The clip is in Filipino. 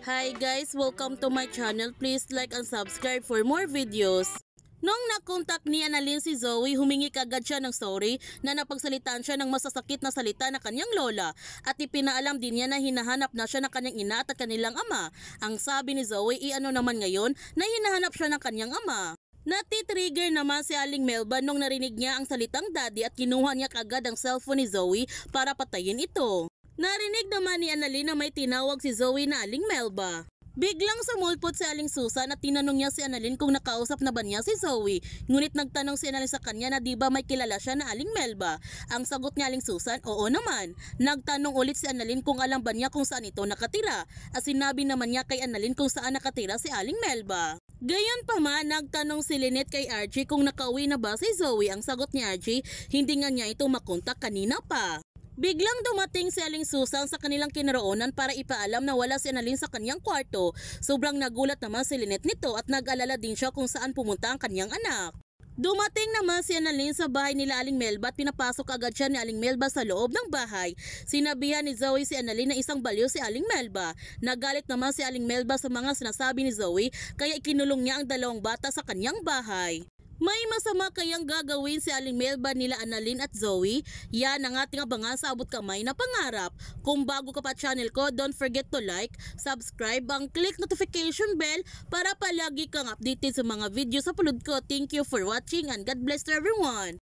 Hi guys, welcome to my channel. Please like and subscribe for more videos. Nung nakontak ni Annalyn si Zoe, humingi kagad siya ng sorry na napagsalitaan siya ng masasakit na salita na kanyang lola at ipinaalam din niya na hinahanap na siya ng kanyang ina at kanilang ama. Ang sabi ni Zoe, ano naman ngayon na hinahanap siya ng kanyang ama. Natitrigger naman si Aling Melba nung narinig niya ang salitang daddy at kinuha niya kagad ang cellphone ni Zoe para patayin ito. Narinig naman ni Annalyn na may tinawag si Zoe na Aling Melba. Biglang sumulpot si Aling Susan at tinanong niya si Annalyn kung nakausap na ba niya si Zoe. Ngunit nagtanong si Annalyn sa kanya na di ba may kilala siya na Aling Melba. Ang sagot ni Aling Susan, oo naman. Nagtanong ulit si Annalyn kung alam ba niya kung saan ito nakatira. At sinabi naman niya kay Annalyn kung saan nakatira si Aling Melba. Gayon pa man, nagtanong si Lynette kay Archie kung nakauwi na ba si Zoe. Ang sagot ni Archie, hindi nga niya ito makontak kanina pa. Biglang dumating si Aling Susan sa kanilang kinaroonan para ipaalam na wala si Annalyn sa kanyang kwarto. Sobrang nagulat naman si Lynette nito at nag-alala din siya kung saan pumunta ang kanyang anak. Dumating naman si Annalyn sa bahay nila Aling Melba at pinapasok agad siya ni Aling Melba sa loob ng bahay. Sinabihan ni Zoe si Annalyn na isang baliw si Aling Melba. Nagalit naman si Aling Melba sa mga sinasabi ni Zoe kaya ikinulong niya ang dalawang bata sa kanyang bahay. May masama kayang gagawin si Aling Melba nila Annalyn at Zoe? Yan ang ating abangan sa abot kamay na pangarap. Kung bago ka pa channel ko, don't forget to like, subscribe, ang click notification bell para palagi kang updated sa mga video sa upload ko. Thank you for watching and God bless to everyone.